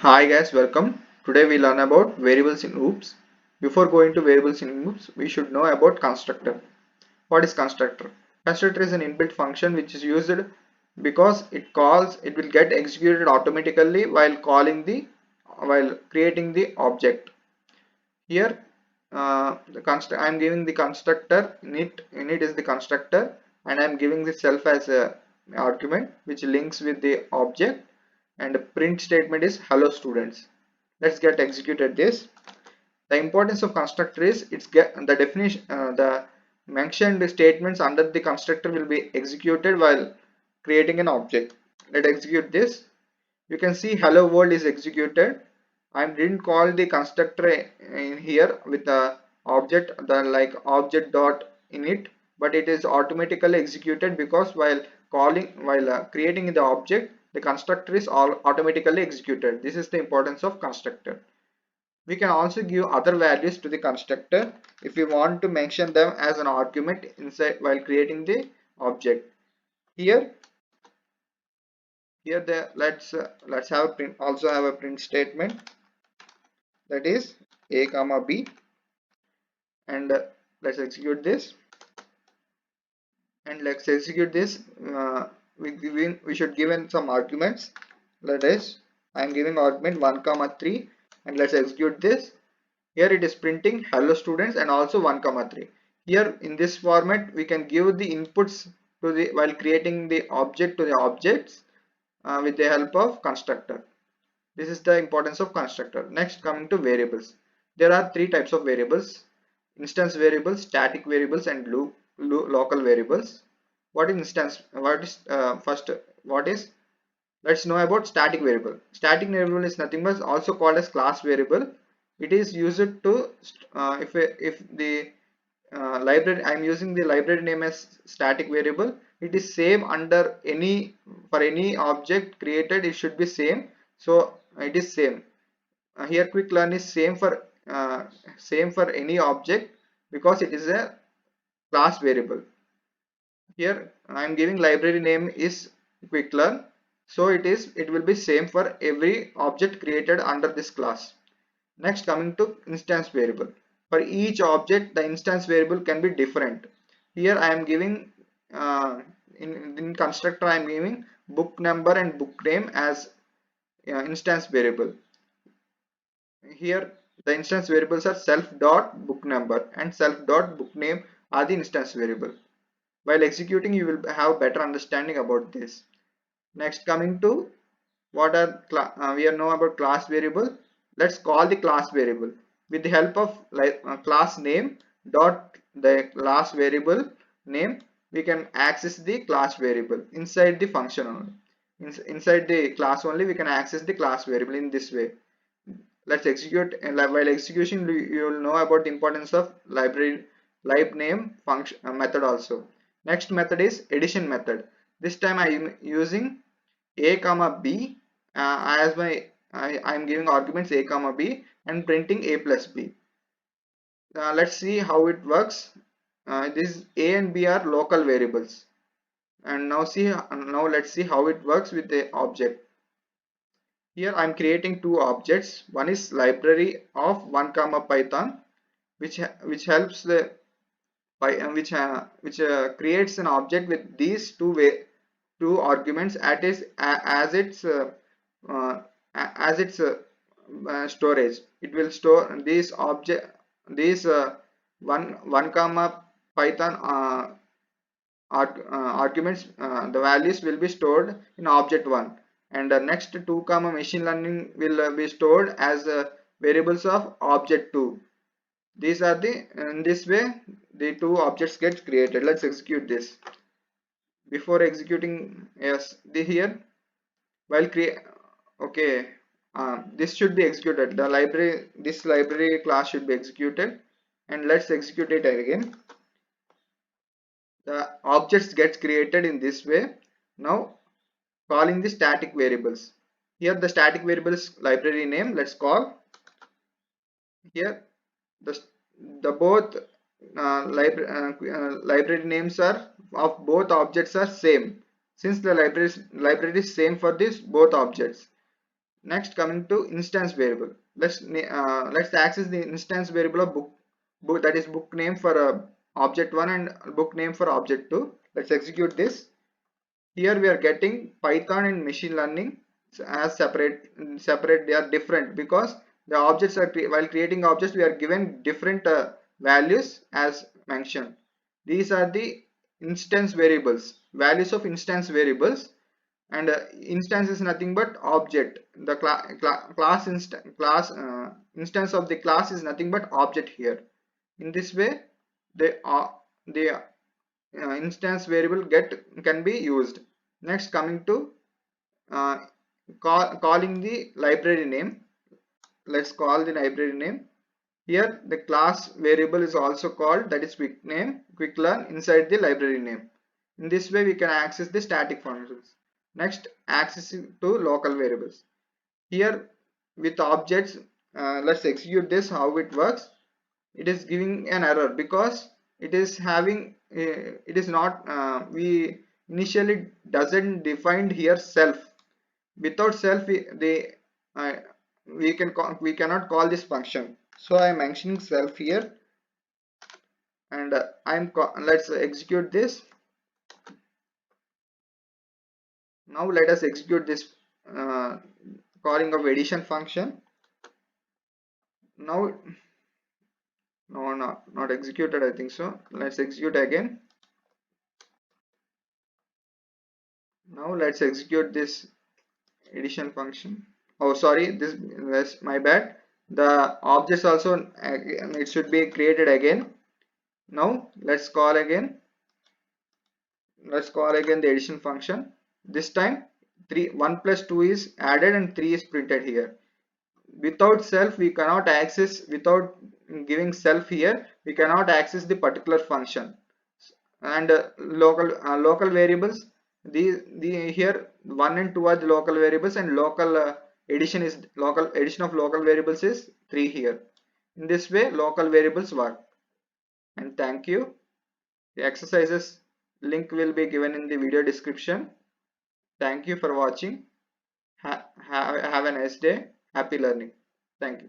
Hi guys, welcome. Today we learn about variables in loops. Before going to variables in loops, we should know about constructor. What is constructor? Constructor is an inbuilt function which is used because it will get executed automatically while creating the object. Here I am giving the constructor init is the constructor, and I am giving the self as a argument which links with the object, and the print statement is hello students. Let's get executed this. The importance of constructor is it's get the definition the mentioned statements under the constructor will be executed while creating an object. Let's execute this. You can see hello world is executed. I didn't call the constructor in here with the object the like object dot init, but it is automatically executed because while creating the object, the constructor is all automatically executed. This is the importance of constructor. We can also give other values to the constructor if we want to mention them as an argument inside while creating the object. Here here the let's have a print, also have a print statement, that is a comma b, and let's execute this. And let's execute this. We should given some arguments. That is, I am giving argument 1 comma 3, and let's execute this. Here it is printing hello students and also 1 comma 3. Here in this format we can give the inputs to the while creating the object to the objects with the help of constructor. This is the importance of constructor. Next, coming to variables. There are three types of variables: instance variables, static variables, and local variables. What is instance? What is first? What is? Let's know about static variable. Static variable is nothing but also called as class variable. It is used to if the library, I am using the library name as static variable. It is same under any, for any object created it should be same, so it is same. Here quick learn is same for any object because it is a class variable. Here I am giving library name is quick learn, so it will be same for every object created under this class. Next, coming to instance variable. For each object, the instance variable can be different. Here I am giving in constructor I am giving book number and book name as instance variable. Here the instance variables are self dot book number and self dot book name are the instance variable. While executing, you will have better understanding about this. Next, coming to what are we are know about class variable. Let's call the class variable with the help of class name dot the class variable name. We can access the class variable inside the function only. Inside the class only we can access the class variable in this way. Let's execute, and while execution you will know about the importance of library lib name function method also. Next method is addition method. This time I am using a comma b as my I am giving arguments a comma b and printing a plus b. Let's see how it works. This a and b are local variables, and now let's see how it works with the object. Here I am creating two objects. One is library of 1 comma python, which helps the which creates an object with these two arguments uh, as its storage. It will store these object these one comma python arguments. The values will be stored in object 1, and the next 2 comma machine learning will be stored as variables of object 2. These are the in this way the two objects get created. Let's execute this. Before executing, yes, the here while create, okay, this should be executed. The library, this library class should be executed, and let's execute it again. The objects gets created in this way. Now calling the static variables. Here the static variables library name, let's call. Here the both library names are of both objects are same, since the library is same for this both objects. Next, coming to instance variable. Let's access the instance variable of book, that is book name for object 1 and book name for object 2. Let's execute this. Here we are getting Python and machine learning as separate. They are different because the objects are while creating objects we are given different values as mentioned. These are the instance variables, values of instance variables. And instance is nothing but object. The instance of the class is nothing but object here. In this way the instance variable can be used. Next, coming to uh, calling the library name. Let's call the library name. Here the class variable is also called, that is quick learn inside the library name. In this way we can access the static functions. Next, accessing to local variables. Here with objects, let's execute this. How it works? It is giving an error because it is having it is not we initially doesn't defined here self. Without self uh, we cannot call this function. So I am mentioning self here, and let's execute this. Now let us execute this uh, calling of addition function. Now, no, not executed, I think so. Let's execute again. Now let's execute this addition function. Oh, sorry, this was my bad. The objects also it should be created again. Now let's call again. Let's call again the addition function. This time 1 plus 2 is added and 3 is printed here. Without self we cannot access, without giving self here we cannot access the particular function. And local variables, the here 1 and 2 are the local variables, and local addition of local variables is 3 here. In this way local variables work. And thank you. The exercises link will be given in the video description. Thank you for watching. Have a nice day. Happy learning. Thank you.